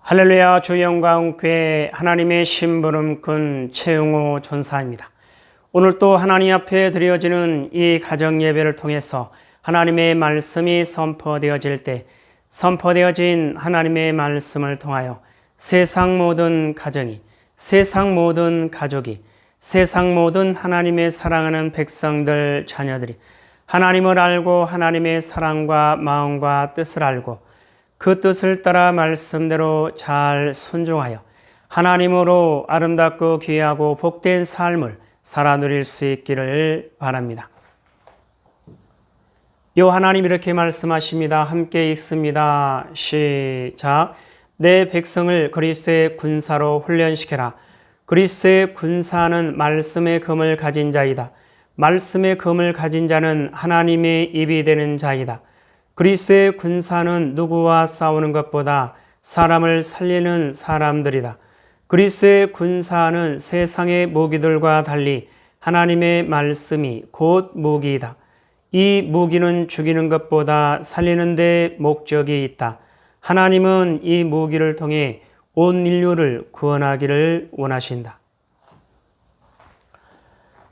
할렐루야. 주 영광교회 하나님의 심부름꾼 최용호 전사입니다. 오늘 또 하나님 앞에 드려지는 이 가정 예배를 통해서 하나님의 말씀이 선포되어질 때 선포되어진 하나님의 말씀을 통하여 세상 모든 가정이, 세상 모든 가족이, 세상 모든 하나님의 사랑하는 백성들, 자녀들이 하나님을 알고 하나님의 사랑과 마음과 뜻을 알고 그 뜻을 따라 말씀대로 잘 순종하여 하나님으로 아름답고 귀하고 복된 삶을 살아 누릴 수 있기를 바랍니다. 요 하나님 이렇게 말씀하십니다. 함께 읽습니다. 시작. 내 백성을 그리스도의 군사로 훈련시켜라. 그리스도의 군사는 말씀의 금을 가진 자이다. 말씀의 금을 가진 자는 하나님의 입이 되는 자이다. 그리스도의 군사는 누구와 싸우는 것보다 사람을 살리는 사람들이다. 그리스도의 군사는 세상의 무기들과 달리 하나님의 말씀이 곧 무기이다. 이 무기는 죽이는 것보다 살리는 데 목적이 있다. 하나님은 이 무기를 통해 온 인류를 구원하기를 원하신다.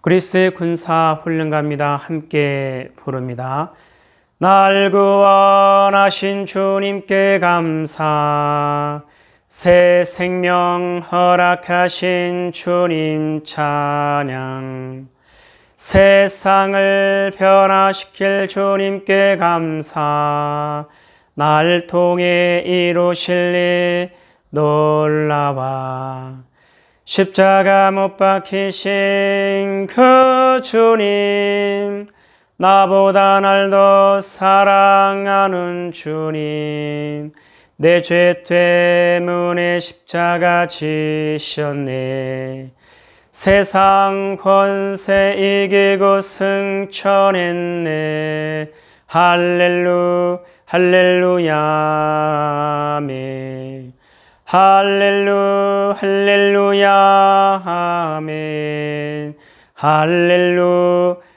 그리스도의 군사 훈련가입니다. 함께 부릅니다. 날 구원하신 주님께 감사, 새 생명 허락하신 주님 찬양, 세상을 변화시킬 주님께 감사, 날 통해 이루실 일 놀라와, 십자가 못 박히신 그 주님, 나보다 날 더 사랑하는 주님, 내 죄 때문에 십자가 지셨네. 세상 권세 이기고 승천했네. 할렐루야 아멘. 할렐루야 아멘.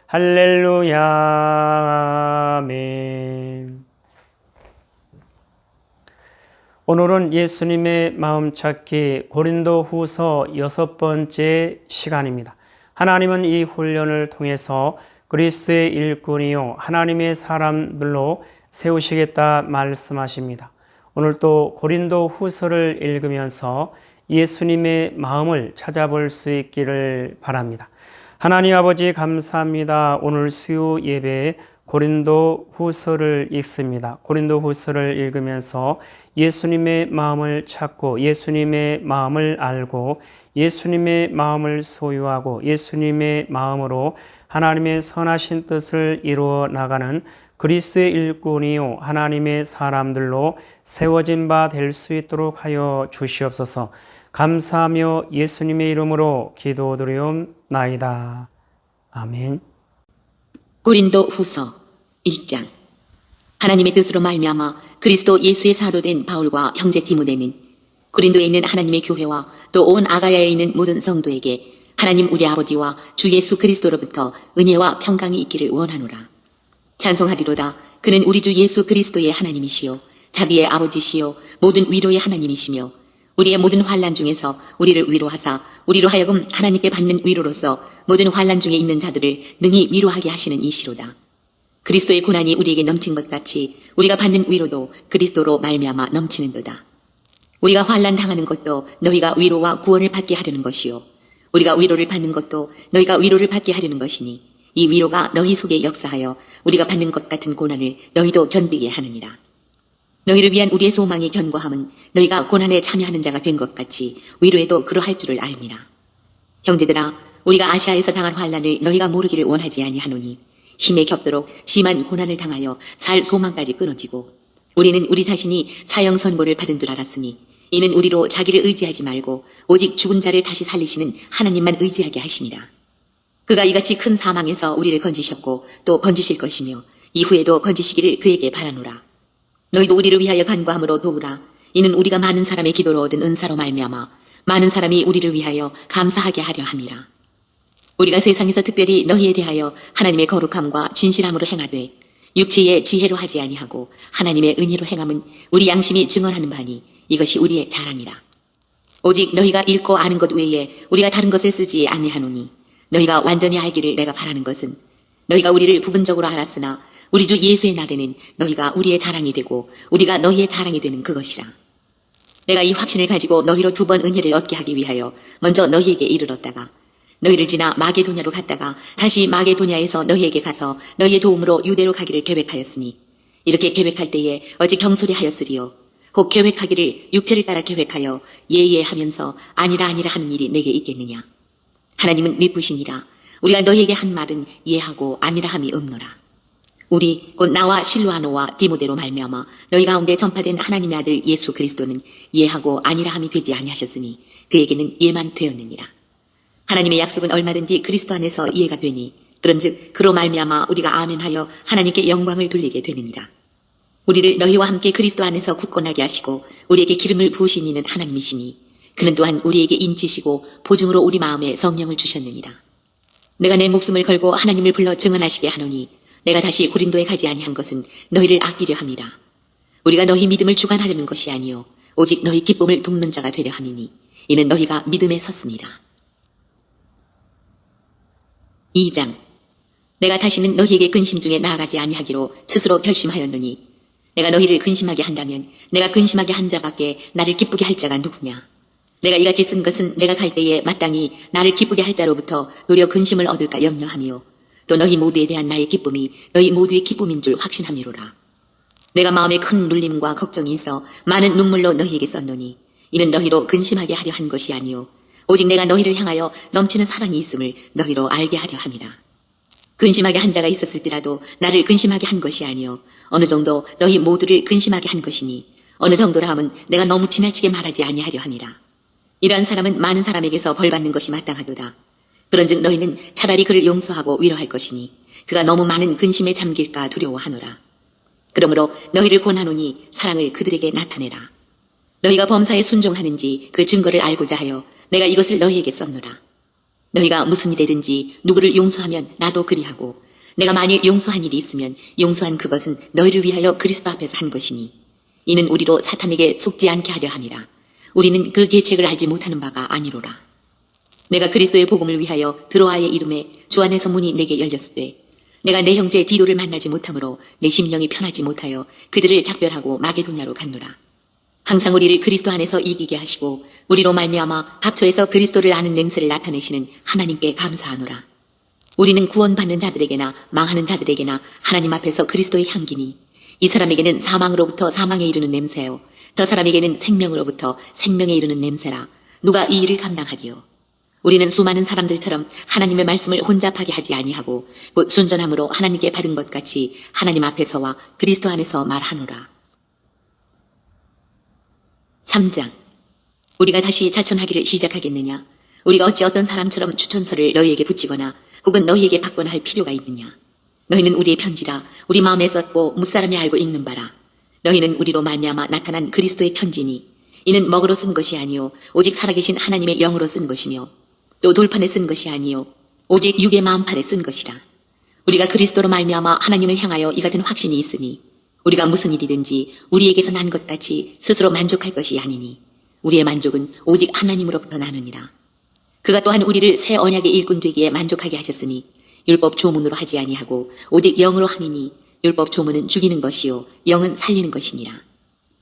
할렐루야 아멘. 오늘은 예수님의 마음 찾기 고린도후서 6번째 시간입니다. 하나님은 이 훈련을 통해서 그리스도의 일꾼이요 하나님의 사람들로 세우시겠다 말씀하십니다. 오늘 또 고린도후서를 읽으면서 예수님의 마음을 찾아볼 수 있기를 바랍니다. 하나님 아버지 감사합니다. 오늘 수요 예배에 고린도후서를 읽습니다. 고린도후서를 읽으면서 예수님의 마음을 찾고 예수님의 마음을 알고 예수님의 마음을 소유하고 예수님의 마음으로 하나님의 선하신 뜻을 이루어 나가는 그리스도의 일꾼이요 하나님의 사람들로 세워진 바 될 수 있도록 하여 주시옵소서. 감사하며 예수님의 이름으로 기도드리옵나이다. 아멘. 고린도후서 1장. 하나님의 뜻으로 말미암아 그리스도 예수의 사도된 바울과 형제 디모데는 고린도에 있는 하나님의 교회와 또 온 아가야에 있는 모든 성도에게 하나님 우리 아버지와 주 예수 그리스도로부터 은혜와 평강이 있기를 원하노라. 찬송하리로다. 그는 우리 주 예수 그리스도의 하나님이시요 자비의 아버지시요 모든 위로의 하나님이시며 우리의 모든 환난 중에서 우리를 위로하사 우리로 하여금 하나님께 받는 위로로서 모든 환난 중에 있는 자들을 능히 위로하게 하시는 이시로다. 그리스도의 고난이 우리에게 넘친 것 같이 우리가 받는 위로도 그리스도로 말미암아 넘치는도다. 우리가 환난 당하는 것도 너희가 위로와 구원을 받게 하려는 것이요 우리가 위로를 받는 것도 너희가 위로를 받게 하려는 것이니 이 위로가 너희 속에 역사하여 우리가 받는 것 같은 고난을 너희도 견디게 하느니라. 너희를 위한 우리의 소망이 견고함은 너희가 고난에 참여하는 자가 된 것 같이 위로에도 그러할 줄을 알미라. 형제들아, 우리가 아시아에서 당한 환난을 너희가 모르기를 원하지 아니하노니 힘에 겹도록 심한 고난을 당하여 살 소망까지 끊어지고 우리는 우리 자신이 사형 선고를 받은 줄 알았으니 이는 우리로 자기를 의지하지 말고 오직 죽은 자를 다시 살리시는 하나님만 의지하게 하심이라. 그가 이같이 큰 사망에서 우리를 건지셨고 또 건지실 것이며 이후에도 건지시기를 그에게 바라노라. 너희도 우리를 위하여 간구함으로 도우라. 이는 우리가 많은 사람의 기도로 얻은 은사로 말미암아 많은 사람이 우리를 위하여 감사하게 하려 함이라. 우리가 세상에서 특별히 너희에 대하여 하나님의 거룩함과 진실함으로 행하되 육체의 지혜로 하지 아니하고 하나님의 은혜로 행함은 우리 양심이 증언하는 바니 이것이 우리의 자랑이라. 오직 너희가 읽고 아는 것 외에 우리가 다른 것을 쓰지 아니하노니 너희가 완전히 알기를 내가 바라는 것은 너희가 우리를 부분적으로 알았으나 우리 주 예수의 날에는 너희가 우리의 자랑이 되고 우리가 너희의 자랑이 되는 그것이라. 내가 이 확신을 가지고 너희로 2번 은혜를 얻게 하기 위하여 먼저 너희에게 이르렀다가 너희를 지나 마게도냐로 갔다가 다시 마게도냐에서 너희에게 가서 너희의 도움으로 유대로 가기를 계획하였으니 이렇게 계획할 때에 어찌 경솔히 하였으리요. 혹 계획하기를 육체를 따라 계획하여 예하면서 아니라 하는 일이 내게 있겠느냐. 하나님은 미쁘시니라. 우리가 너희에게 한 말은 예하고 아니라 함이 없노라. 우리 곧 나와 실로아노와 디모데로 말미암아 너희 가운데 전파된 하나님의 아들 예수 그리스도는 예하고 아니라 함이 되지 아니하셨으니 그에게는 예만 되었느니라. 하나님의 약속은 얼마든지 그리스도 안에서 이해가 되니 그런즉 그로 말미암아 우리가 아멘하여 하나님께 영광을 돌리게 되느니라. 우리를 너희와 함께 그리스도 안에서 굳건하게 하시고 우리에게 기름을 부으신 이는 하나님이시니 그는 또한 우리에게 인치시고 보증으로 우리 마음에 성령을 주셨느니라. 내가 내 목숨을 걸고 하나님을 불러 증언하시게 하노니 내가 다시 고린도에 가지 아니한 것은 너희를 아끼려 함이라. 우리가 너희 믿음을 주관하려는 것이 아니요 오직 너희 기쁨을 돕는 자가 되려 함이니 이는 너희가 믿음에 섰습니다. 2장. 내가 다시는 너희에게 근심 중에 나아가지 아니하기로 스스로 결심하였노니 내가 너희를 근심하게 한다면 내가 근심하게 한 자밖에 나를 기쁘게 할 자가 누구냐. 내가 이같이 쓴 것은 내가 갈 때에 마땅히 나를 기쁘게 할 자로부터 도리어 근심을 얻을까 염려하며 또 너희 모두에 대한 나의 기쁨이 너희 모두의 기쁨인 줄 확신함이로라. 내가 마음에 큰 눌림과 걱정이 있어 많은 눈물로 너희에게 썼노니 이는 너희로 근심하게 하려 한 것이 아니요 오직 내가 너희를 향하여 넘치는 사랑이 있음을 너희로 알게 하려 함이라. 근심하게 한 자가 있었을지라도 나를 근심하게 한 것이 아니요 어느 정도 너희 모두를 근심하게 한 것이니 어느 정도라 함은 내가 너무 지나치게 말하지 아니하려 함이라. 이러한 사람은 많은 사람에게서 벌받는 것이 마땅하도다. 그런즉 너희는 차라리 그를 용서하고 위로할 것이니 그가 너무 많은 근심에 잠길까 두려워하노라. 그러므로 너희를 권하노니 사랑을 그들에게 나타내라. 너희가 범사에 순종하는지 그 증거를 알고자 하여 내가 이것을 너희에게 썼노라. 너희가 무슨 일이든지 누구를 용서하면 나도 그리하고 내가 만일 용서한 일이 있으면 용서한 그것은 너희를 위하여 그리스도 앞에서 한 것이니 이는 우리로 사탄에게 속지 않게 하려 함이라. 우리는 그 계책을 알지 못하는 바가 아니로라. 내가 그리스도의 복음을 위하여 드로아의 이름에 주 안에서 문이 내게 열렸으되 내가 내 형제 디도를 만나지 못하므로 내 심령이 편하지 못하여 그들을 작별하고 마게도냐로 갔노라. 항상 우리를 그리스도 안에서 이기게 하시고 우리로 말미암아 각처에서 그리스도를 아는 냄새를 나타내시는 하나님께 감사하노라. 우리는 구원받는 자들에게나 망하는 자들에게나 하나님 앞에서 그리스도의 향기니 이 사람에게는 사망으로부터 사망에 이르는 냄새요 저 사람에게는 생명으로부터 생명에 이르는 냄새라. 누가 이 일을 감당하리요. 우리는 수많은 사람들처럼 하나님의 말씀을 혼잡하게 하지 아니하고 곧 순전함으로 하나님께 받은 것 같이 하나님 앞에서와 그리스도 안에서 말하노라. 3장. 우리가 다시 자천하기를 시작하겠느냐. 우리가 어찌 어떤 사람처럼 추천서를 너희에게 붙이거나 혹은 너희에게 받거나 할 필요가 있느냐. 너희는 우리의 편지라 우리 마음에 썼고 무사람이 알고 읽는 바라. 너희는 우리로 말미암아 나타난 그리스도의 편지니 이는 먹으로 쓴 것이 아니요 오직 살아계신 하나님의 영으로 쓴 것이며 또 돌판에 쓴 것이 아니요 오직 육의 마음판에 쓴 것이라. 우리가 그리스도로 말미암아 하나님을 향하여 이 같은 확신이 있으니 우리가 무슨 일이든지 우리에게서 난 것 같이 스스로 만족할 것이 아니니 우리의 만족은 오직 하나님으로부터 나느니라. 그가 또한 우리를 새 언약의 일꾼 되기에 만족하게 하셨으니 율법 조문으로 하지 아니하고 오직 영으로 함이니 율법 조문은 죽이는 것이요 영은 살리는 것이니라.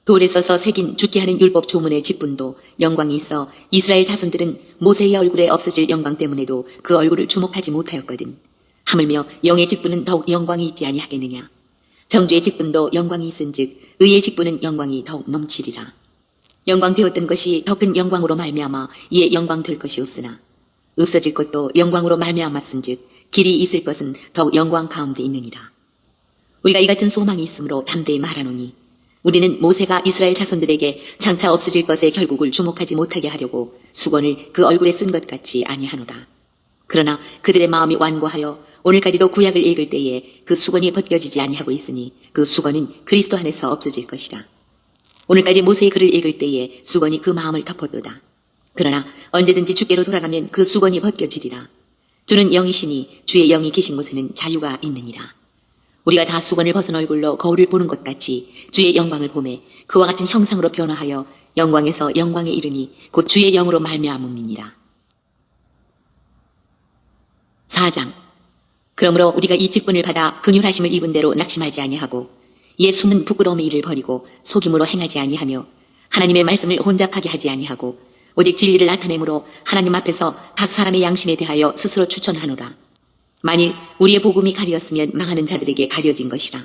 돌에 써서 새긴 죽게 하는 율법 조문의 직분도 영광이 있어 이스라엘 자손들은 모세의 얼굴에 없어질 영광 때문에도 그 얼굴을 주목하지 못하였거든. 하물며 영의 직분은 더욱 영광이 있지 아니하겠느냐. 정죄의 직분도 영광이 있은즉 의의 직분은 영광이 더욱 넘치리라. 영광 되었던 것이 더 큰 영광으로 말미암아 이에 영광 될 것이 없으나 없어질 것도 영광으로 말미암았은즉 길이 있을 것은 더욱 영광 가운데 있느니라. 우리가 이 같은 소망이 있으므로 담대히 말하노니 우리는 모세가 이스라엘 자손들에게 장차 없어질 것의 결국을 주목하지 못하게 하려고 수건을 그 얼굴에 쓴 것 같이 아니하노라. 그러나 그들의 마음이 완고하여 오늘까지도 구약을 읽을 때에 그 수건이 벗겨지지 아니하고 있으니 그 수건은 그리스도 안에서 없어질 것이라. 오늘까지 모세의 글을 읽을 때에 수건이 그 마음을 덮었도다. 그러나 언제든지 주께로 돌아가면 그 수건이 벗겨지리라. 주는 영이시니 주의 영이 계신 곳에는 자유가 있느니라. 우리가 다 수건을 벗은 얼굴로 거울을 보는 것 같이 주의 영광을 보매 그와 같은 형상으로 변화하여 영광에서 영광에 이르니 곧 주의 영으로 말미암음이니라. 4장. 그러므로 우리가 이 직분을 받아 긍휼하심을 입은 대로 낙심하지 아니하고 이에 숨은 부끄러움의 일을 버리고 속임으로 행하지 아니하며 하나님의 말씀을 혼잡하게 하지 아니하고 오직 진리를 나타내므로 하나님 앞에서 각 사람의 양심에 대하여 스스로 추천하노라. 만일 우리의 복음이 가리었으면 망하는 자들에게 가려진 것이라.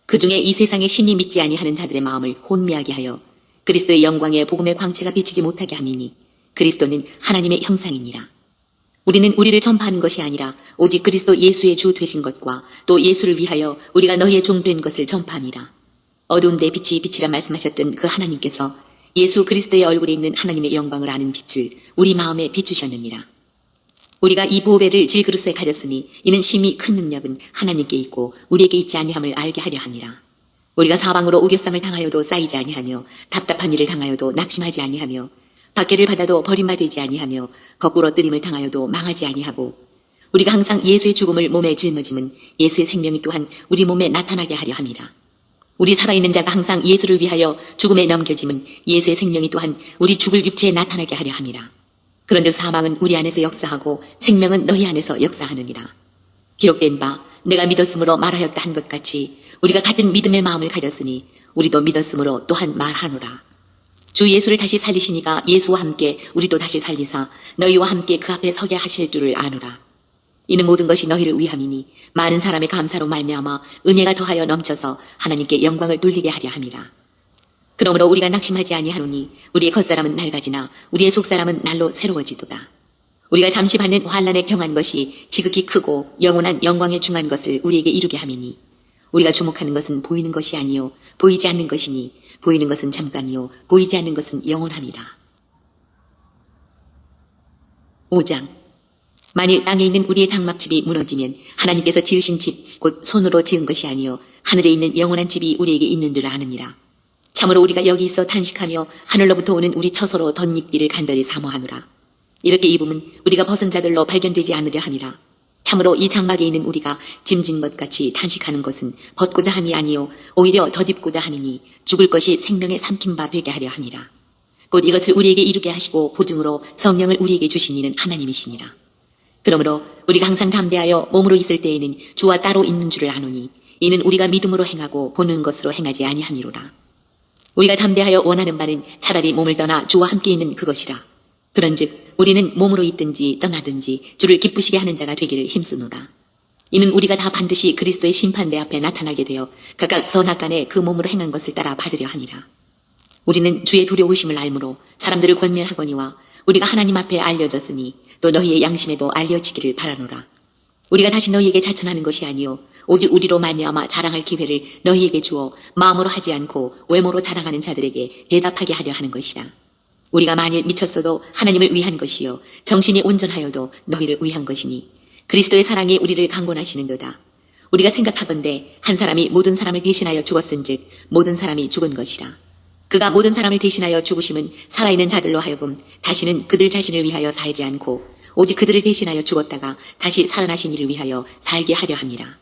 그 중에 이 세상의 신이 믿지 아니하는 자들의 마음을 혼미하게 하여 그리스도의 영광에 복음의 광채가 비치지 못하게 함이니 그리스도는 하나님의 형상이니라. 우리는 우리를 전파하는 것이 아니라 오직 그리스도 예수의 주 되신 것과 또 예수를 위하여 우리가 너희의 종 된 것을 전파함이라. 어두운 데 빛이 빛이라 말씀하셨던 그 하나님께서 예수 그리스도의 얼굴에 있는 하나님의 영광을 아는 빛을 우리 마음에 비추셨느니라. 우리가 이 보배를 질그릇에 가졌으니 이는 심히 큰 능력은 하나님께 있고 우리에게 있지 아니함을 알게 하려 함이라. 우리가 사방으로 우겨쌈을 당하여도 쌓이지 아니하며 답답한 일을 당하여도 낙심하지 아니하며 박해를 받아도 버림받지 아니하며 거꾸로 뜨림을 당하여도 망하지 아니하고 우리가 항상 예수의 죽음을 몸에 짊어짐은 예수의 생명이 또한 우리 몸에 나타나게 하려 함이라. 우리 살아있는 자가 항상 예수를 위하여 죽음에 넘겨짐은 예수의 생명이 또한 우리 죽을 육체에 나타나게 하려 함이라. 그런즉 사망은 우리 안에서 역사하고 생명은 너희 안에서 역사하느니라. 기록된 바 내가 믿었으므로 말하였다 한 것 같이 우리가 같은 믿음의 마음을 가졌으니 우리도 믿었으므로 또한 말하노라. 주 예수를 다시 살리시니가 예수와 함께 우리도 다시 살리사 너희와 함께 그 앞에 서게 하실 줄을 아노라. 이는 모든 것이 너희를 위함이니 많은 사람의 감사로 말미암아 은혜가 더하여 넘쳐서 하나님께 영광을 돌리게 하려 함이라. 그러므로 우리가 낙심하지 아니하노니 우리의 겉사람은 낡아지나 우리의 속사람은 날로 새로워지도다. 우리가 잠시 받는 환난에 경한 것이 지극히 크고 영원한 영광에 중한 것을 우리에게 이루게 함이니 우리가 주목하는 것은 보이는 것이 아니요 보이지 않는 것이니 보이는 것은 잠깐이요 보이지 않는 것은 영원함이라. 5장. 만일 땅에 있는 우리의 장막집이 무너지면 하나님께서 지으신 집 곧 손으로 지은 것이 아니요 하늘에 있는 영원한 집이 우리에게 있는 줄 아느니라. 참으로 우리가 여기 있어 탄식하며 하늘로부터 오는 우리 처소로 덧입기를 간절히 사모하노라. 이렇게 입으면 우리가 벗은 자들로 발견되지 않으려 함이라. 참으로 이 장막에 있는 우리가 짐진 것 같이 탄식하는 것은 벗고자 함이 아니요 오히려 덧입고자 함이니 죽을 것이 생명에 삼킨 바 되게 하려 함이라. 곧 이것을 우리에게 이루게 하시고 보증으로 성령을 우리에게 주신 이는 하나님이시니라. 그러므로 우리가 항상 담대하여 몸으로 있을 때에는 주와 따로 있는 줄을 아노니 이는 우리가 믿음으로 행하고 보는 것으로 행하지 아니함이로라. 우리가 담대하여 원하는 바는 차라리 몸을 떠나 주와 함께 있는 그것이라. 그런즉 우리는 몸으로 있든지 떠나든지 주를 기쁘시게 하는 자가 되기를 힘쓰노라. 이는 우리가 다 반드시 그리스도의 심판대 앞에 나타나게 되어 각각 선악간에 그 몸으로 행한 것을 따라 받으려 하니라. 우리는 주의 두려우심을 알므로 사람들을 권면하거니와 우리가 하나님 앞에 알려졌으니 또 너희의 양심에도 알려지기를 바라노라. 우리가 다시 너희에게 자천하는 것이 아니요 오직 우리로 말미암아 자랑할 기회를 너희에게 주어 마음으로 하지 않고 외모로 자랑하는 자들에게 대답하게 하려 하는 것이라. 우리가 만일 미쳤어도 하나님을 위한 것이요 정신이 온전하여도 너희를 위한 것이니 그리스도의 사랑이 우리를 강권하시는도다. 우리가 생각하건대 한 사람이 모든 사람을 대신하여 죽었은즉 모든 사람이 죽은 것이라. 그가 모든 사람을 대신하여 죽으심은 살아있는 자들로 하여금 다시는 그들 자신을 위하여 살지 않고 오직 그들을 대신하여 죽었다가 다시 살아나신 이를 위하여 살게 하려 함이라.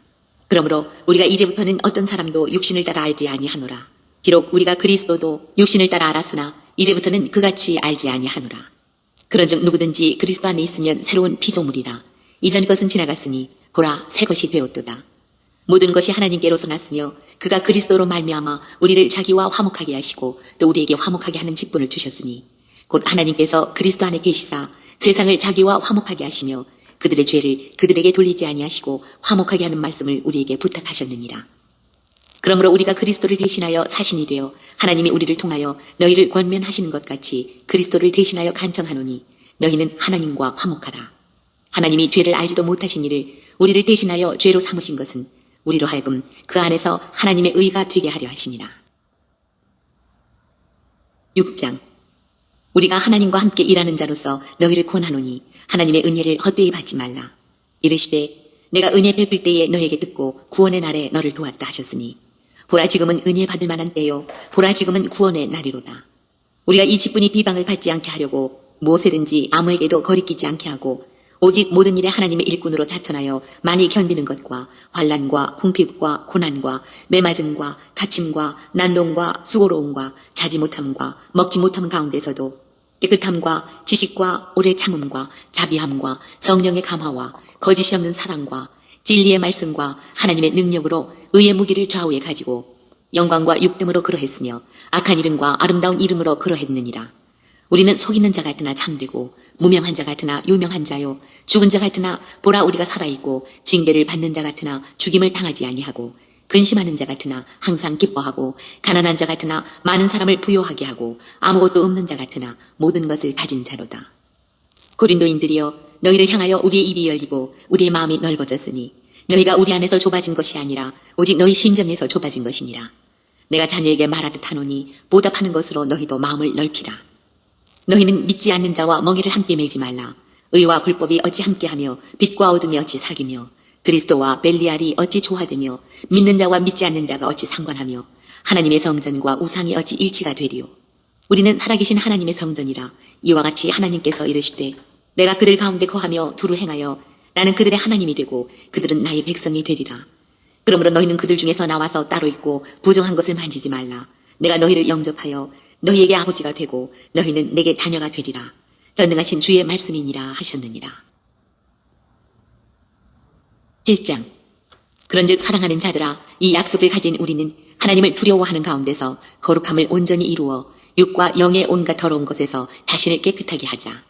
그러므로 우리가 이제부터는 어떤 사람도 육신을 따라 알지 아니하노라. 비록 우리가 그리스도도 육신을 따라 알았으나 이제부터는 그같이 알지 아니하노라. 그런즉 누구든지 그리스도 안에 있으면 새로운 피조물이라. 이전 것은 지나갔으니 보라 새 것이 되었도다. 모든 것이 하나님께로서 났으며 그가 그리스도로 말미암아 우리를 자기와 화목하게 하시고 또 우리에게 화목하게 하는 직분을 주셨으니 곧 하나님께서 그리스도 안에 계시사 세상을 자기와 화목하게 하시며 그들의 죄를 그들에게 돌리지 아니하시고 화목하게 하는 말씀을 우리에게 부탁하셨느니라. 그러므로 우리가 그리스도를 대신하여 사신이 되어 하나님이 우리를 통하여 너희를 권면하시는 것 같이 그리스도를 대신하여 간청하노니 너희는 하나님과 화목하라. 하나님이 죄를 알지도 못하신 이를 우리를 대신하여 죄로 삼으신 것은 우리로 하여금 그 안에서 하나님의 의가 되게 하려 하심이라. 6장. 우리가 하나님과 함께 일하는 자로서 너희를 권하노니 하나님의 은혜를 헛되이 받지 말라. 이르시되 내가 은혜 베풀 때에 너에게 듣고 구원의 날에 너를 도왔다 하셨으니 보라 지금은 은혜 받을 만한 때요 보라 지금은 구원의 날이로다. 우리가 이 직분이 비방을 받지 않게 하려고 무엇이든지 아무에게도 거리끼지 않게 하고 오직 모든 일에 하나님의 일꾼으로 자천하여 많이 견디는 것과 환난과 궁핍과 고난과 매맞음과 갇힘과 난동과 수고로움과 자지 못함과 먹지 못함 가운데서도 깨끗함과 지식과 오래 참음과 자비함과 성령의 감화와 거짓이 없는 사랑과 진리의 말씀과 하나님의 능력으로 의의 무기를 좌우에 가지고 영광과 육됨으로 그러했으며 악한 이름과 아름다운 이름으로 그러했느니라. 우리는 속이는 자 같으나 참되고 무명한 자 같으나 유명한 자요 죽은 자 같으나 보라 우리가 살아있고 징계를 받는 자 같으나 죽임을 당하지 아니하고 근심하는 자 같으나 항상 기뻐하고 가난한 자 같으나 많은 사람을 부요하게 하고 아무것도 없는 자 같으나 모든 것을 가진 자로다. 고린도인들이여 너희를 향하여 우리의 입이 열리고 우리의 마음이 넓어졌으니 너희가 우리 안에서 좁아진 것이 아니라 오직 너희 심정에서 좁아진 것이니라. 내가 자녀에게 말하듯 하노니 보답하는 것으로 너희도 마음을 넓히라. 너희는 믿지 않는 자와 멍에를 함께 매지 말라. 의와 불법이 어찌 함께하며 빛과 어둠이 어찌 사귀며 그리스도와 벨리알이 어찌 조화되며 믿는 자와 믿지 않는 자가 어찌 상관하며 하나님의 성전과 우상이 어찌 일치가 되리요. 우리는 살아계신 하나님의 성전이라. 이와 같이 하나님께서 이르시되 내가 그들 가운데 거하며 두루 행하여 나는 그들의 하나님이 되고 그들은 나의 백성이 되리라. 그러므로 너희는 그들 중에서 나와서 따로 있고 부정한 것을 만지지 말라. 내가 너희를 영접하여 너희에게 아버지가 되고 너희는 내게 자녀가 되리라. 전능하신 주의 말씀이니라 하셨느니라. 7장. 그런즉 사랑하는 자들아 이 약속을 가진 우리는 하나님을 두려워하는 가운데서 거룩함을 온전히 이루어 육과 영의 온갖 더러운 것에서 자신을 깨끗하게 하자.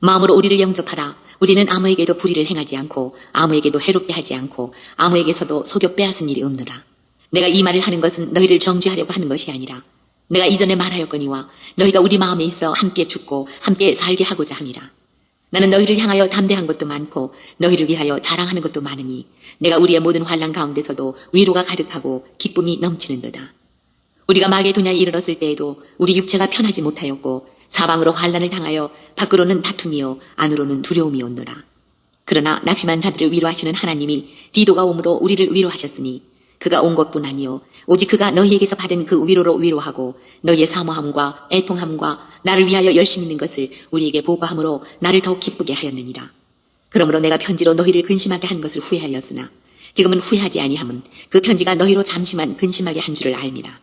마음으로 우리를 영접하라. 우리는 아무에게도 불의를 행하지 않고 아무에게도 해롭게 하지 않고 아무에게서도 속여 빼앗은 일이 없노라. 내가 이 말을 하는 것은 너희를 정죄하려고 하는 것이 아니라 내가 이전에 말하였거니와 너희가 우리 마음에 있어 함께 죽고 함께 살게 하고자 함이라. 나는 너희를 향하여 담대한 것도 많고 너희를 위하여 자랑하는 것도 많으니 내가 우리의 모든 환난 가운데서도 위로가 가득하고 기쁨이 넘치는도다. 우리가 마게도냐에 이르렀을 때에도 우리 육체가 편하지 못하였고 사방으로 환난을 당하여 밖으로는 다툼이요 안으로는 두려움이 온노라. 그러나 낙심한 자들을 위로하시는 하나님이 디도가 오므로 우리를 위로하셨으니 그가 온 것뿐 아니요 오직 그가 너희에게서 받은 그 위로로 위로하고 너희의 사모함과 애통함과 나를 위하여 열심히 있는 것을 우리에게 보고함으로 나를 더욱 기쁘게 하였느니라. 그러므로 내가 편지로 너희를 근심하게 한 것을 후회하였으나 지금은 후회하지 아니함은 그 편지가 너희로 잠시만 근심하게 한 줄을 알미라.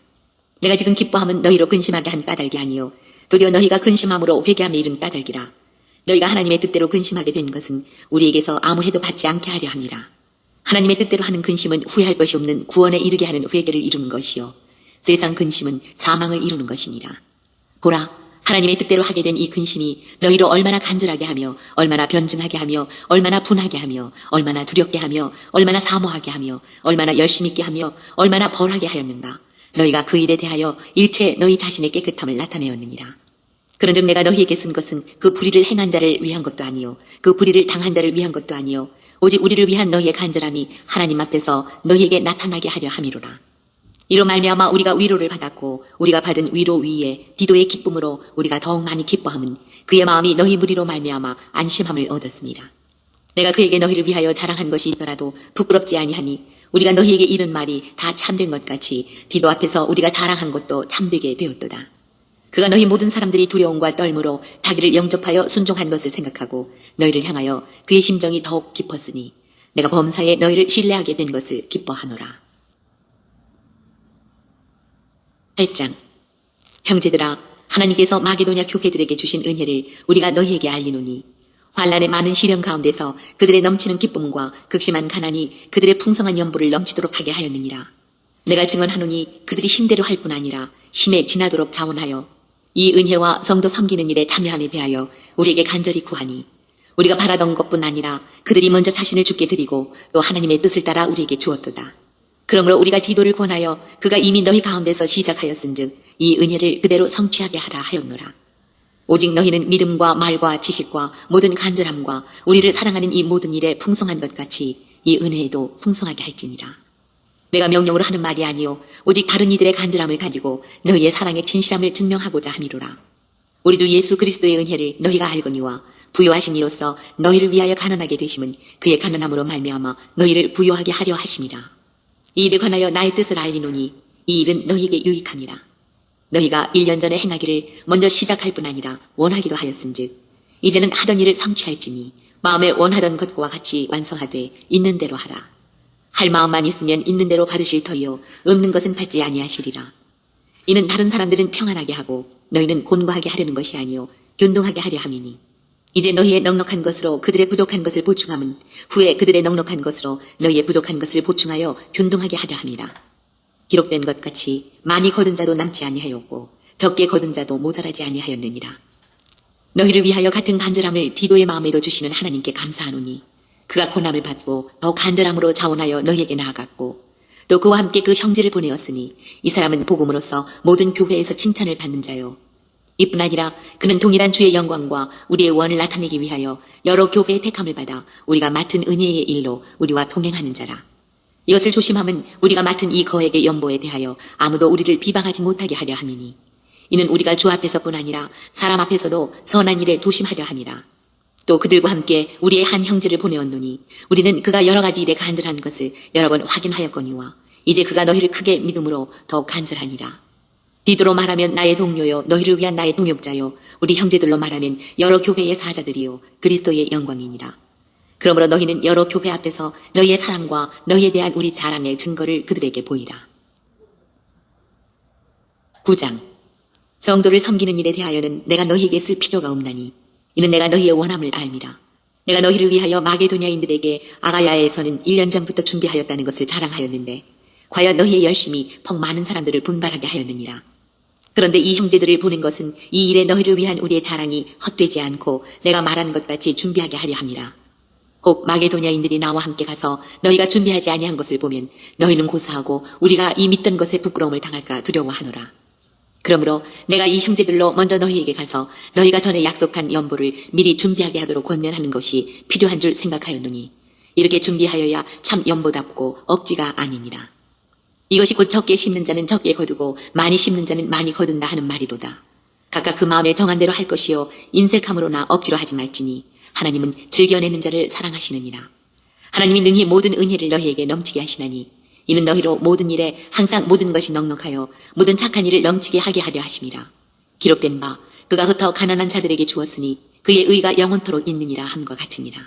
내가 지금 기뻐함은 너희로 근심하게 한 까닭이 아니요 도리어 너희가 근심함으로 회개함에 이른 까닭이라. 너희가 하나님의 뜻대로 근심하게 된 것은 우리에게서 아무 해도 받지 않게 하려 함이라. 하나님의 뜻대로 하는 근심은 후회할 것이 없는 구원에 이르게 하는 회개를 이루는 것이요 세상 근심은 사망을 이루는 것이니라. 보라, 하나님의 뜻대로 하게 된 이 근심이 너희로 얼마나 간절하게 하며 얼마나 변증하게 하며 얼마나 분하게 하며 얼마나 두렵게 하며 얼마나 사모하게 하며 얼마나 열심 있게 하며 얼마나 벌하게 하였는가. 너희가 그 일에 대하여 일체 너희 자신의 깨끗함을 나타내었느니라. 그런즉 내가 너희에게 쓴 것은 그 불의를 행한 자를 위한 것도 아니요 그 불의를 당한 자를 위한 것도 아니요 오직 우리를 위한 너희의 간절함이 하나님 앞에서 너희에게 나타나게 하려 함이로라. 이로 말미암아 우리가 위로를 받았고 우리가 받은 위로 위에 디도의 기쁨으로 우리가 더욱 많이 기뻐함은 그의 마음이 너희 무리로 말미암아 안심함을 얻었습니다. 내가 그에게 너희를 위하여 자랑한 것이 있더라도 부끄럽지 아니하니 우리가 너희에게 이른 말이 다 참된 것 같이 디도 앞에서 우리가 자랑한 것도 참되게 되었도다. 그가 너희 모든 사람들이 두려움과 떨므로 자기를 영접하여 순종한 것을 생각하고 너희를 향하여 그의 심정이 더욱 깊었으니 내가 범사에 너희를 신뢰하게 된 것을 기뻐하노라. 8장. 형제들아, 하나님께서 마게도냐 교회들에게 주신 은혜를 우리가 너희에게 알리노니 환난의 많은 시련 가운데서 그들의 넘치는 기쁨과 극심한 가난이 그들의 풍성한 연보를 넘치도록 하게 하였느니라. 내가 증언하노니 그들이 힘대로 할 뿐 아니라 힘에 지나도록 자원하여 이 은혜와 성도 섬기는 일에 참여함에 대하여 우리에게 간절히 구하니 우리가 바라던 것뿐 아니라 그들이 먼저 자신을 주께 드리고 또 하나님의 뜻을 따라 우리에게 주었도다. 그러므로 우리가 디도를 권하여 그가 이미 너희 가운데서 시작하였은즉 이 은혜를 그대로 성취하게 하라 하였노라. 오직 너희는 믿음과 말과 지식과 모든 간절함과 우리를 사랑하는 이 모든 일에 풍성한 것 같이 이 은혜에도 풍성하게 할지니라. 내가 명령으로 하는 말이 아니요 오직 다른 이들의 간절함을 가지고 너희의 사랑의 진실함을 증명하고자 함이로라. 우리도 예수 그리스도의 은혜를 너희가 알거니와 부요하신 이로써 너희를 위하여 가난하게 되심은 그의 가난함으로 말미암아 너희를 부요하게 하려 하심이라. 이 일에 관하여 나의 뜻을 알리노니 이 일은 너희에게 유익함이라. 너희가 1년 전에 행하기를 먼저 시작할 뿐 아니라 원하기도 하였은즉 이제는 하던 일을 성취할지니 마음에 원하던 것과 같이 완성하되 있는 대로 하라. 할 마음만 있으면 있는 대로 받으실 터이요 없는 것은 받지 아니하시리라. 이는 다른 사람들은 평안하게 하고 너희는 곤고하게 하려는 것이 아니요 균등하게 하려 함이니 이제 너희의 넉넉한 것으로 그들의 부족한 것을 보충함은 후에 그들의 넉넉한 것으로 너희의 부족한 것을 보충하여 균등하게 하려 함이라. 기록된 것 같이 많이 거둔 자도 남지 아니하였고 적게 거둔 자도 모자라지 아니하였느니라. 너희를 위하여 같은 간절함을 디도의 마음에도 주시는 하나님께 감사하노니 그가 고난을 받고 더 간절함으로 자원하여 너희에게 나아갔고 또 그와 함께 그 형제를 보내었으니 이 사람은 복음으로써 모든 교회에서 칭찬을 받는 자요 이뿐 아니라 그는 동일한 주의 영광과 우리의 원을 나타내기 위하여 여러 교회의 택함을 받아 우리가 맡은 은혜의 일로 우리와 동행하는 자라. 이것을 조심함은 우리가 맡은 이 거액의 연보에 대하여 아무도 우리를 비방하지 못하게 하려 함이니 이는 우리가 주 앞에서뿐 아니라 사람 앞에서도 선한 일에 조심하려 함이라. 또 그들과 함께 우리의 한 형제를 보내었노니 우리는 그가 여러 가지 일에 간절한 것을 여러 번 확인하였거니와 이제 그가 너희를 크게 믿음으로 더욱 간절하니라. 디도로 말하면 나의 동료요 너희를 위한 나의 동역자요 우리 형제들로 말하면 여러 교회의 사자들이요 그리스도의 영광이니라. 그러므로 너희는 여러 교회 앞에서 너희의 사랑과 너희에 대한 우리 자랑의 증거를 그들에게 보이라. 9장 성도를 섬기는 일에 대하여는 내가 너희에게 쓸 필요가 없나니 이는 내가 너희의 원함을 알미라. 내가 너희를 위하여 마게도냐인들에게 아가야에서는 1년 전부터 준비하였다는 것을 자랑하였는데 과연 너희의 열심이 퍽 많은 사람들을 분발하게 하였느니라. 그런데 이 형제들을 보낸 것은 이 일에 너희를 위한 우리의 자랑이 헛되지 않고 내가 말하는 것 같이 준비하게 하려 함이라. 혹 마게도냐인들이 나와 함께 가서 너희가 준비하지 아니한 것을 보면 너희는 고사하고 우리가 이 믿던 것에 부끄러움을 당할까 두려워하노라. 그러므로 내가 이 형제들로 먼저 너희에게 가서 너희가 전에 약속한 연보를 미리 준비하게 하도록 권면하는 것이 필요한 줄 생각하였노니 이렇게 준비하여야 참 연보답고 억지가 아니니라. 이것이 곧 적게 심는 자는 적게 거두고 많이 심는 자는 많이 거둔다 하는 말이로다. 각각 그 마음에 정한 대로 할 것이요 인색함으로나 억지로 하지 말지니 하나님은 즐겨내는 자를 사랑하시느니라. 하나님이 능히 모든 은혜를 너희에게 넘치게 하시나니 이는 너희로 모든 일에 항상 모든 것이 넉넉하여 모든 착한 일을 넘치게 하게 하려 하심이라. 기록된 바 그가 흩어 가난한 자들에게 주었으니 그의 의가 영원토록 있느니라 함과 같으니라.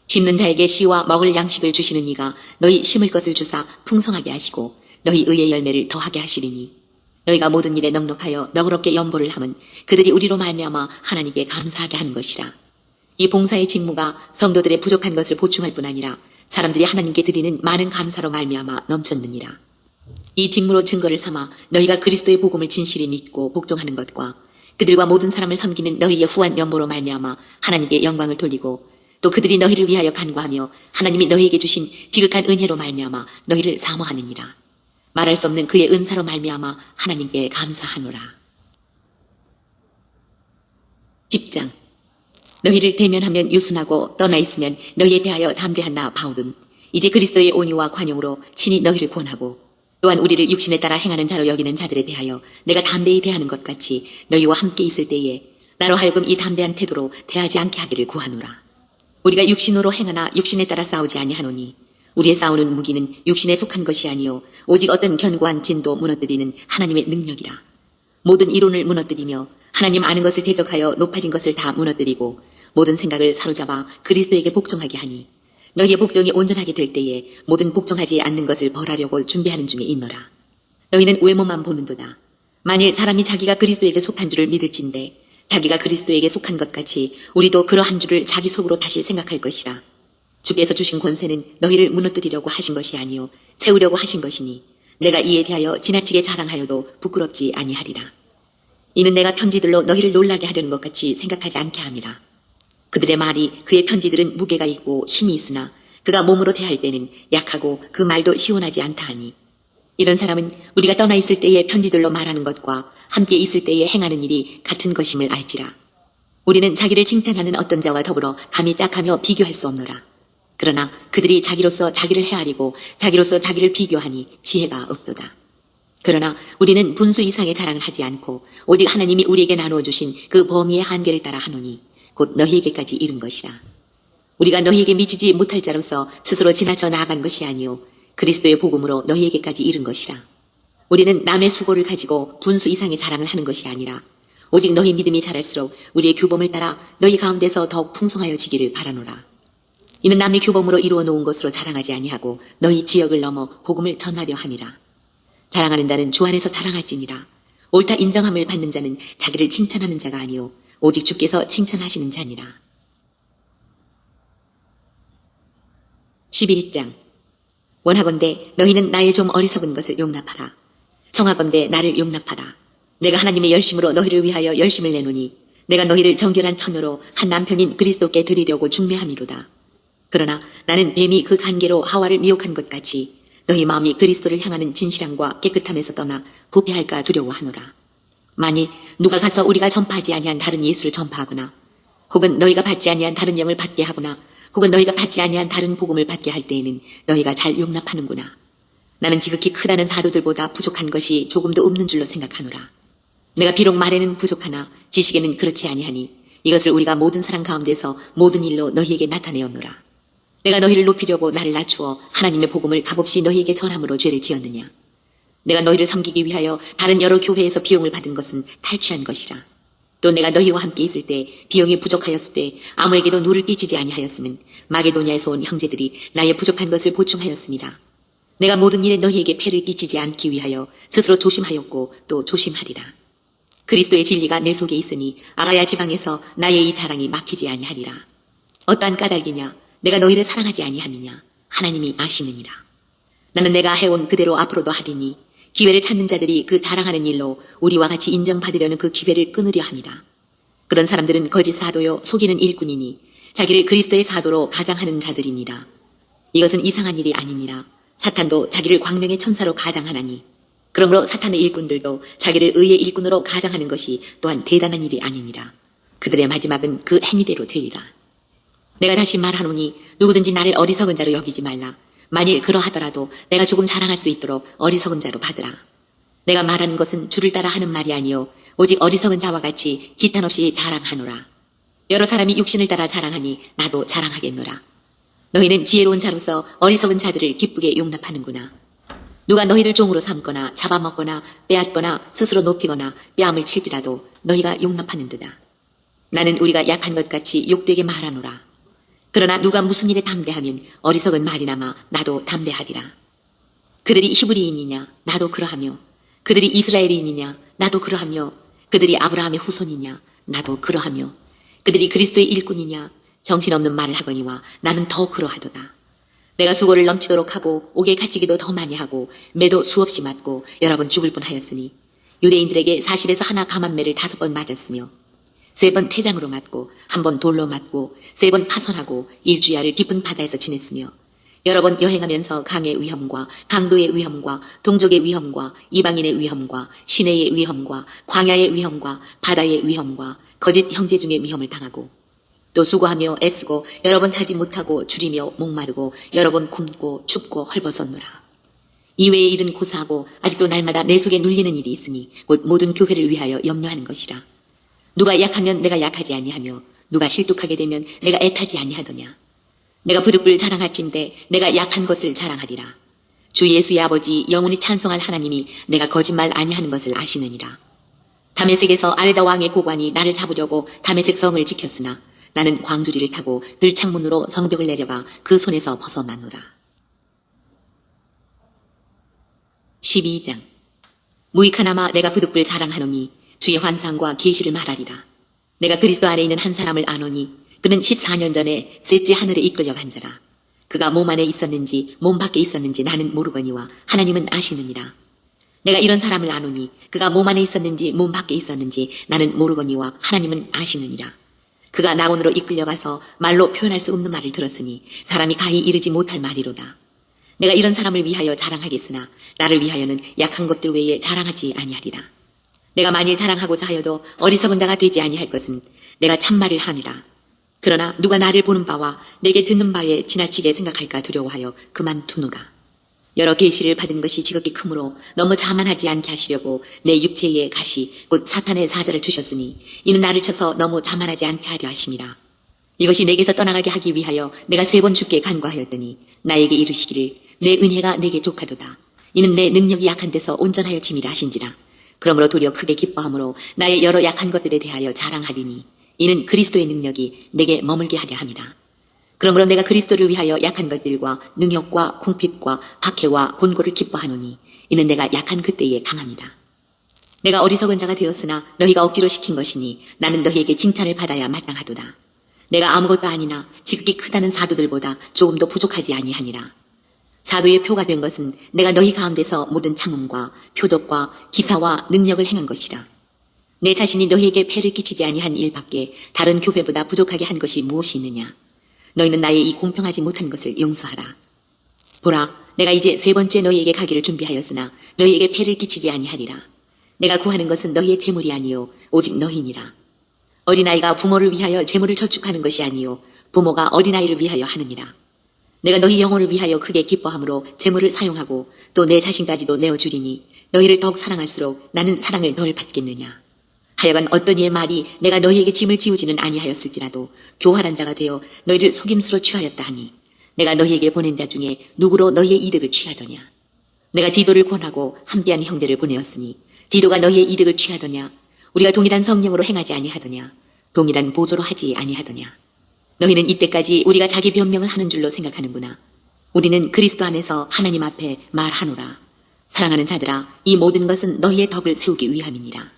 심는 자에게 씨와 먹을 양식을 주시는 이가 너희 심을 것을 주사 풍성하게 하시고 너희 의의 열매를 더하게 하시리니 너희가 모든 일에 넉넉하여 너그럽게 연보를 함은 그들이 우리로 말미암아 하나님께 감사하게 하는 것이라. 이 봉사의 직무가 성도들의 부족한 것을 보충할 뿐 아니라 사람들이 하나님께 드리는 많은 감사로 말미암아 넘쳤느니라. 이 직무로 증거를 삼아 너희가 그리스도의 복음을 진실히 믿고 복종하는 것과 그들과 모든 사람을 섬기는 너희의 후한 연보로 말미암아 하나님께 영광을 돌리고 또 그들이 너희를 위하여 간구하며 하나님이 너희에게 주신 지극한 은혜로 말미암아 너희를 사모하느니라. 말할 수 없는 그의 은사로 말미암아 하나님께 감사하노라. 10장 너희를 대면하면 유순하고 떠나 있으면 너희에 대하여 담대한 나 바울은 이제 그리스도의 온유와 관용으로 친히 너희를 권하고 또한 우리를 육신에 따라 행하는 자로 여기는 자들에 대하여 내가 담대히 대하는 것 같이 너희와 함께 있을 때에 나로 하여금 이 담대한 태도로 대하지 않게 하기를 구하노라. 우리가 육신으로 행하나 육신에 따라 싸우지 아니하노니 우리의 싸우는 무기는 육신에 속한 것이 아니요 오직 어떤 견고한 진도 무너뜨리는 하나님의 능력이라. 모든 이론을 무너뜨리며 하나님 아는 것을 대적하여 높아진 것을 다 무너뜨리고 모든 생각을 사로잡아 그리스도에게 복종하게 하니 너희의 복종이 온전하게 될 때에 모든 복종하지 않는 것을 벌하려고 준비하는 중에 있노라. 너희는 외모만 보는도다. 만일 사람이 자기가 그리스도에게 속한 줄을 믿을진대 자기가 그리스도에게 속한 것 같이 우리도 그러한 줄을 자기 속으로 다시 생각할 것이라. 주께서 주신 권세는 너희를 무너뜨리려고 하신 것이 아니요 세우려고 하신 것이니 내가 이에 대하여 지나치게 자랑하여도 부끄럽지 아니하리라. 이는 내가 편지들로 너희를 놀라게 하려는 것 같이 생각하지 않게 함이라. 그들의 말이 그의 편지들은 무게가 있고 힘이 있으나 그가 몸으로 대할 때는 약하고 그 말도 시원하지 않다 하니 이런 사람은 우리가 떠나 있을 때의 편지들로 말하는 것과 함께 있을 때에 행하는 일이 같은 것임을 알지라. 우리는 자기를 칭찬하는 어떤 자와 더불어 감히 짝하며 비교할 수 없노라. 그러나 그들이 자기로서 자기를 헤아리고 자기로서 자기를 비교하니 지혜가 없도다. 그러나 우리는 분수 이상의 자랑을 하지 않고 오직 하나님이 우리에게 나누어 주신 그 범위의 한계를 따라 하노니 곧 너희에게까지 이른 것이라. 우리가 너희에게 미치지 못할 자로서 스스로 지나쳐 나아간 것이 아니요 그리스도의 복음으로 너희에게까지 이른 것이라. 우리는 남의 수고를 가지고 분수 이상의 자랑을 하는 것이 아니라 오직 너희 믿음이 자랄수록 우리의 규범을 따라 너희 가운데서 더욱 풍성하여지기를 바라노라. 이는 남의 규범으로 이루어 놓은 것으로 자랑하지 아니하고 너희 지역을 넘어 복음을 전하려 함이라. 자랑하는 자는 주 안에서 자랑할지니라. 옳다 인정함을 받는 자는 자기를 칭찬하는 자가 아니요 오직 주께서 칭찬하시는 자니라. 11장. 원하건대 너희는 나의 좀 어리석은 것을 용납하라. 청하건대 나를 용납하라. 내가 하나님의 열심으로 너희를 위하여 열심을 내노니 내가 너희를 정결한 처녀로 한 남편인 그리스도께 드리려고 중매함이로다. 그러나 나는 뱀이 그 간계로 하와를 미혹한 것 같이 너희 마음이 그리스도를 향하는 진실함과 깨끗함에서 떠나 부패할까 두려워하노라. 만일 누가 가서 우리가 전파하지 아니한 다른 예수를 전파하거나 혹은 너희가 받지 아니한 다른 영을 받게 하거나 혹은 너희가 받지 아니한 다른 복음을 받게 할 때에는 너희가 잘 용납하는구나. 나는 지극히 크다는 사도들보다 부족한 것이 조금도 없는 줄로 생각하노라. 내가 비록 말에는 부족하나 지식에는 그렇지 아니하니 이것을 우리가 모든 사람 가운데서 모든 일로 너희에게 나타내었노라. 내가 너희를 높이려고 나를 낮추어 하나님의 복음을 값없이 너희에게 전함으로 죄를 지었느냐. 내가 너희를 섬기기 위하여 다른 여러 교회에서 비용을 받은 것은 탈취한 것이라. 또 내가 너희와 함께 있을 때 비용이 부족하였을 때 아무에게도 누를 끼치지 아니하였으면 마게도냐에서 온 형제들이 나의 부족한 것을 보충하였습니다. 내가 모든 일에 너희에게 폐를 끼치지 않기 위하여 스스로 조심하였고 또 조심하리라. 그리스도의 진리가 내 속에 있으니 아가야 지방에서 나의 이 자랑이 막히지 아니하리라. 어떠한 까닭이냐 내가 너희를 사랑하지 아니함이냐 하나님이 아시느니라. 나는 내가 해온 그대로 앞으로도 하리니 기회를 찾는 자들이 그 자랑하는 일로 우리와 같이 인정받으려는 그 기회를 끊으려 함이라. 그런 사람들은 거짓 사도요 속이는 일꾼이니 자기를 그리스도의 사도로 가장하는 자들이니라. 이것은 이상한 일이 아니니라. 사탄도 자기를 광명의 천사로 가장하나니 그러므로 사탄의 일꾼들도 자기를 의의 일꾼으로 가장하는 것이 또한 대단한 일이 아니니라. 그들의 마지막은 그 행위대로 되리라. 내가 다시 말하노니 누구든지 나를 어리석은 자로 여기지 말라. 만일 그러하더라도 내가 조금 자랑할 수 있도록 어리석은 자로 받으라. 내가 말하는 것은 주를 따라 하는 말이 아니요 오직 어리석은 자와 같이 기탄 없이 자랑하노라. 여러 사람이 육신을 따라 자랑하니 나도 자랑하겠노라. 너희는 지혜로운 자로서 어리석은 자들을 기쁘게 용납하는구나. 누가 너희를 종으로 삼거나 잡아먹거나 빼앗거나 스스로 높이거나 뺨을 칠지라도 너희가 용납하는 듯다. 나는 우리가 약한 것 같이 욕되게 말하노라. 그러나 누가 무슨 일에 담대하면 어리석은 말이나마 나도 담대하리라. 그들이 히브리인이냐 나도 그러하며 그들이 이스라엘인이냐 나도 그러하며 그들이 아브라함의 후손이냐 나도 그러하며 그들이 그리스도의 일꾼이냐 정신없는 말을 하거니와 나는 더 그러하도다. 내가 수고를 넘치도록 하고 옥에 갇히기도 더 많이 하고 매도 수없이 맞고 여러 번 죽을 뻔하였으니 유대인들에게 40에서 하나 감한매를 5번 맞았으며 3번 태장으로 맞고 1번 돌로 맞고 3번 파선하고 일주야를 깊은 바다에서 지냈으며 여러 번 여행하면서 강의 위험과 강도의 위험과 동족의 위험과 이방인의 위험과 시내의 위험과 광야의 위험과 바다의 위험과 거짓 형제 중의 위험을 당하고 또 수고하며 애쓰고 여러 번 자지 못하고 줄이며 목마르고 여러 번 굶고 춥고 헐벗었노라. 이외의 일은 고사하고 아직도 날마다 내 속에 눌리는 일이 있으니 곧 모든 교회를 위하여 염려하는 것이라. 누가 약하면 내가 약하지 아니하며 누가 실족하게 되면 내가 애타지 아니하더냐. 내가 부득불 자랑할진대 내가 약한 것을 자랑하리라. 주 예수의 아버지 영원히 찬송할 하나님이 내가 거짓말 아니하는 것을 아시느니라. 다메섹에서 아레다 왕의 고관이 나를 잡으려고 다메섹 성을 지켰으나 나는 광주리를 타고 들창문으로 성벽을 내려가 그 손에서 벗어나노라. 12장. 무익하나마 내가 부득불 자랑하노니 주의 환상과 계시를 말하리라. 내가 그리스도 안에 있는 한 사람을 아노니 그는 14년 전에 셋째 하늘에 이끌려 간 자라. 그가 몸 안에 있었는지 몸 밖에 있었는지 나는 모르거니와 하나님은 아시느니라. 내가 이런 사람을 아노니 그가 몸 안에 있었는지 몸 밖에 있었는지 나는 모르거니와 하나님은 아시느니라. 그가 낙원으로 이끌려가서 말로 표현할 수 없는 말을 들었으니 사람이 가히 이르지 못할 말이로다. 내가 이런 사람을 위하여 자랑하겠으나 나를 위하여는 약한 것들 외에 자랑하지 아니하리라. 내가 만일 자랑하고자 하여도 어리석은 자가 되지 아니할 것은 내가 참말을 하느라. 그러나 누가 나를 보는 바와 내게 듣는 바에 지나치게 생각할까 두려워하여 그만두노라. 여러 계시를 받은 것이 지극히 크므로 너무 자만하지 않게 하시려고 내 육체에 가시 곧 사탄의 사자를 주셨으니 이는 나를 쳐서 너무 자만하지 않게 하려 하심이라. 이것이 내게서 떠나가게 하기 위하여 내가 3번 주께 간구하였더니 나에게 이르시기를 내 은혜가 내게 족하도다. 이는 내 능력이 약한 데서 온전하여 짐이라 하신지라. 그러므로 도리어 크게 기뻐함으로 나의 여러 약한 것들에 대하여 자랑하리니 이는 그리스도의 능력이 내게 머물게 하려 함이라. 그러므로 내가 그리스도를 위하여 약한 것들과 능욕과 궁핍과 박해와 곤고를 기뻐하노니 이는 내가 약한 그때에 강함이라. 내가 어리석은 자가 되었으나 너희가 억지로 시킨 것이니 나는 너희에게 칭찬을 받아야 마땅하도다. 내가 아무것도 아니나 지극히 크다는 사도들보다 조금도 부족하지 아니하니라. 사도의 표가 된 것은 내가 너희 가운데서 모든 참음과 표적과 기사와 능력을 행한 것이라. 내 자신이 너희에게 폐를 끼치지 아니한 일밖에 다른 교회보다 부족하게 한 것이 무엇이 있느냐. 너희는 나의 이 공평하지 못한 것을 용서하라. 보라, 내가 이제 세 번째 너희에게 가기를 준비하였으나 너희에게 폐를 끼치지 아니하리라. 내가 구하는 것은 너희의 재물이 아니요 오직 너희니라. 어린아이가 부모를 위하여 재물을 저축하는 것이 아니요 부모가 어린아이를 위하여 하느니라. 내가 너희 영혼을 위하여 크게 기뻐함으로 재물을 사용하고 또 내 자신까지도 내어주리니 너희를 더욱 사랑할수록 나는 사랑을 덜 받겠느냐. 하여간 어떤 이의 말이 내가 너희에게 짐을 지우지는 아니하였을지라도 교활한 자가 되어 너희를 속임수로 취하였다 하니 내가 너희에게 보낸 자 중에 누구로 너희의 이득을 취하더냐. 내가 디도를 권하고 함께한 형제를 보내었으니 디도가 너희의 이득을 취하더냐. 우리가 동일한 성령으로 행하지 아니하더냐. 동일한 보조로 하지 아니하더냐. 너희는 이때까지 우리가 자기 변명을 하는 줄로 생각하는구나. 우리는 그리스도 안에서 하나님 앞에 말하노라. 사랑하는 자들아, 이 모든 것은 너희의 덕을 세우기 위함이니라.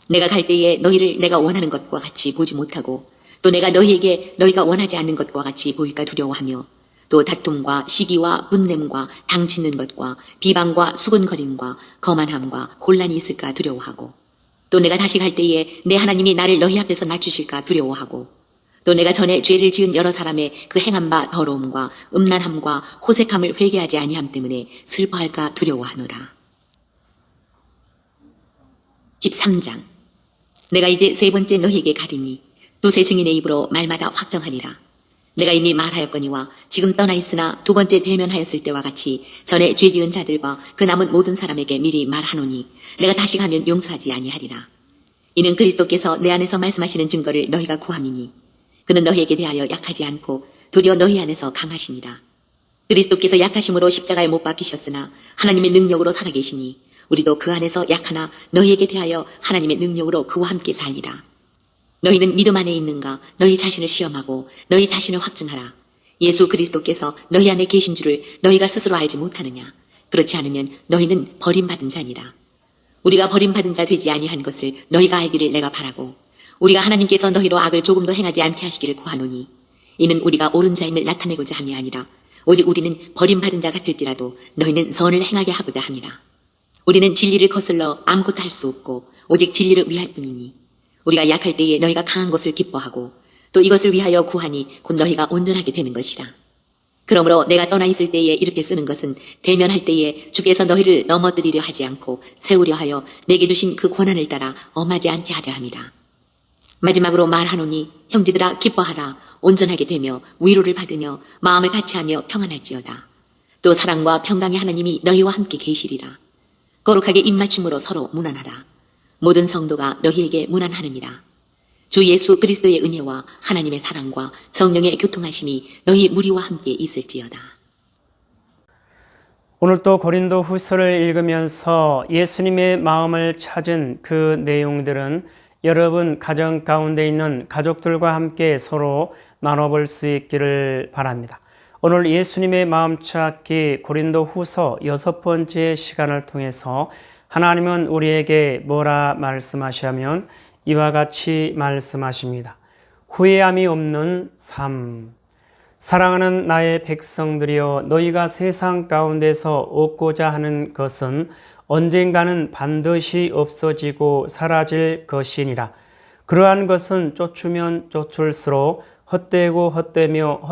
내가 갈 때에 너희를 내가 원하는 것과 같이 보지 못하고 또 내가 너희에게 너희가 원하지 않는 것과 같이 보일까 두려워하며 또 다툼과 시기와 분냄과 당치는 것과 비방과 수근거림과 거만함과 혼란이 있을까 두려워하고 또 내가 다시 갈 때에 내 하나님이 나를 너희 앞에서 낮추실까 두려워하고 또 내가 전에 죄를 지은 여러 사람의 그 행한 바 더러움과 음란함과 호색함을 회개하지 아니함 때문에 슬퍼할까 두려워하노라. 13장. 내가 이제 세 번째 너희에게 가리니 두세 증인의 입으로 말마다 확정하니라. 내가 이미 말하였거니와 지금 떠나 있으나 두 번째 대면하였을 때와 같이 전에 죄 지은 자들과 그 남은 모든 사람에게 미리 말하노니 내가 다시 가면 용서하지 아니하리라. 이는 그리스도께서 내 안에서 말씀하시는 증거를 너희가 구함이니 그는 너희에게 대하여 약하지 않고 도리어 너희 안에서 강하시니라. 그리스도께서 약하심으로 십자가에 못 박히셨으나 하나님의 능력으로 살아계시니 우리도 그 안에서 약하나 너희에게 대하여 하나님의 능력으로 그와 함께 살리라. 너희는 믿음 안에 있는가? 너희 자신을 시험하고 너희 자신을 확증하라. 예수 그리스도께서 너희 안에 계신 줄을 너희가 스스로 알지 못하느냐? 그렇지 않으면 너희는 버림받은 자니라. 우리가 버림받은 자 되지 아니한 것을 너희가 알기를 내가 바라고 우리가 하나님께서 너희로 악을 조금도 행하지 않게 하시기를 구하노니 이는 우리가 옳은 자임을 나타내고자 함이 아니라 오직 우리는 버림받은 자 같을지라도 너희는 선을 행하게 하고자 함이라. 우리는 진리를 거슬러 아무것도 할 수 없고 오직 진리를 위할 뿐이니 우리가 약할 때에 너희가 강한 것을 기뻐하고 또 이것을 위하여 구하니 곧 너희가 온전하게 되는 것이라. 그러므로 내가 떠나 있을 때에 이렇게 쓰는 것은 대면할 때에 주께서 너희를 넘어뜨리려 하지 않고 세우려 하여 내게 주신 그 권한을 따라 엄하지 않게 하려 함이라. 마지막으로 말하노니 형제들아 기뻐하라. 온전하게 되며 위로를 받으며 마음을 같이하며 평안할지어다. 또 사랑과 평강의 하나님이 너희와 함께 계시리라. 거룩하게 입맞춤으로 서로 문안하라. 모든 성도가 너희에게 문안하느니라. 주 예수 그리스도의 은혜와 하나님의 사랑과 성령의 교통하심이 너희 무리와 함께 있을지어다. 오늘 또 고린도 후서를 읽으면서 예수님의 마음을 찾은 그 내용들은 여러분 가정 가운데 있는 가족들과 함께 서로 나눠볼 수 있기를 바랍니다. 오늘 예수님의 마음 찾기 고린도 후서 6번째 시간을 통해서 하나님은 우리에게 뭐라 말씀하시냐면 이와 같이 말씀하십니다. 후회함이 없는 삶. 사랑하는 나의 백성들이여, 너희가 세상 가운데서 얻고자 하는 것은 언젠가는 반드시 없어지고 사라질 것이니라. 그러한 것은 쫓으면 쫓을수록 헛되고 헛되며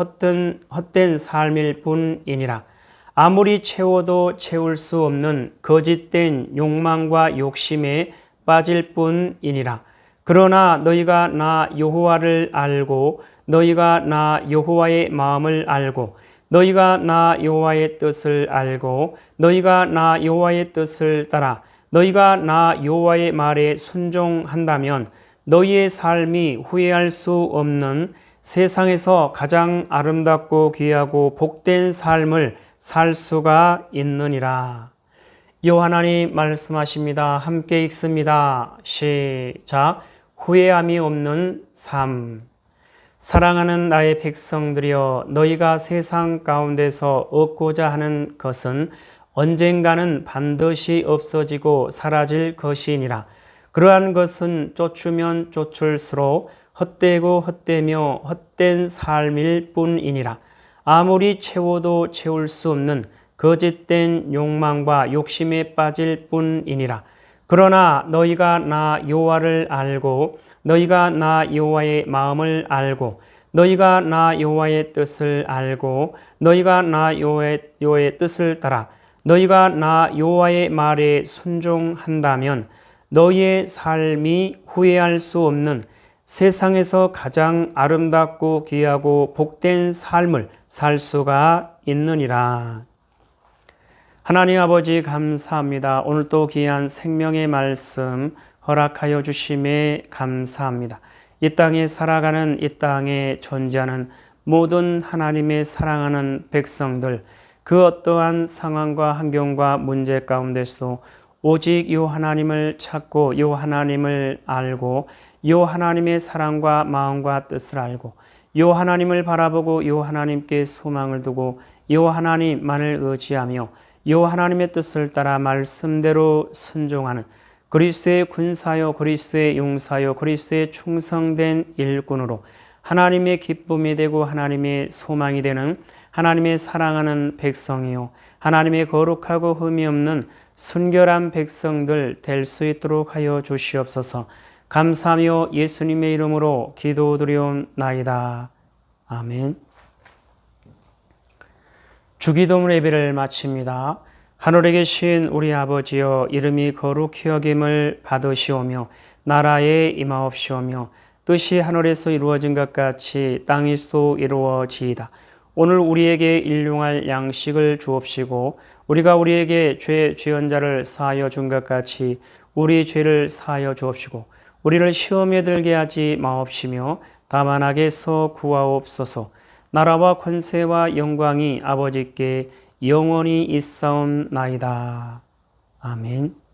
헛된 삶일 뿐이니라. 아무리 채워도 채울 수 없는 거짓된 욕망과 욕심에 빠질 뿐이니라. 그러나 너희가 나 여호와를 알고 너희가 나 여호와의 마음을 알고 너희가 나 여호와의 뜻을 알고 너희가 나 여호와의 뜻을 따라 너희가 나 여호와의 말에 순종한다면 너희의 삶이 후회할 수 없는 세상에서 가장 아름답고 귀하고 복된 삶을 살 수가 있느니라. 하나님 말씀하십니다. 함께 읽습니다. 시작. 후회함이 없는 삶. 사랑하는 나의 백성들이여, 너희가 세상 가운데서 얻고자 하는 것은 언젠가는 반드시 없어지고 사라질 것이니라. 그러한 것은 쫓으면 쫓을수록 헛되고 헛되며 헛된 삶일 뿐이니라. 아무리 채워도 채울 수 없는 거짓된 욕망과 욕심에 빠질 뿐이니라. 그러나 너희가 나 여호와를 알고 너희가 나 여호와의 마음을 알고 너희가 나 여호와의 뜻을 알고 너희가 나 여호와의 뜻을 따라 너희가 나 여호와의 말에 순종한다면 너희의 삶이 후회할 수 없는 세상에서 가장 아름답고 귀하고 복된 삶을 살 수가 있느니라. 하나님 아버지 감사합니다. 오늘 또 귀한 생명의 말씀 허락하여 주심에 감사합니다. 이 땅에 살아가는, 이 땅에 존재하는 모든 하나님의 사랑하는 백성들, 그 어떠한 상황과 환경과 문제 가운데서도 오직 요 하나님을 찾고 요 하나님을 알고 요 하나님의 사랑과 마음과 뜻을 알고 요 하나님을 바라보고 요 하나님께 소망을 두고 요 하나님만을 의지하며 요 하나님의 뜻을 따라 말씀대로 순종하는 그리스도의 군사요, 그리스도의 용사요, 그리스도의 충성된 일꾼으로 하나님의 기쁨이 되고 하나님의 소망이 되는 하나님의 사랑하는 백성이요, 하나님의 거룩하고 흠이 없는 순결한 백성들 될 수 있도록 하여 주시옵소서. 감사하며 예수님의 이름으로 기도드리옵나이다. 아멘. 주기도문 예배를 마칩니다. 하늘에 계신 우리 아버지여, 이름이 거룩히 여김을 받으시오며 나라에 임하옵시오며 뜻이 하늘에서 이루어진 것 같이 땅에서도 이루어지이다. 오늘 우리에게 일용할 양식을 주옵시고 우리가 우리에게 죄한 자를 사하여 준 것 같이 우리 죄를 사하여 주옵시고 우리를 시험에 들게 하지 마옵시며 다만 악에서 구하옵소서. 나라와 권세와 영광이 아버지께 영원히 있사옵나이다. 아멘.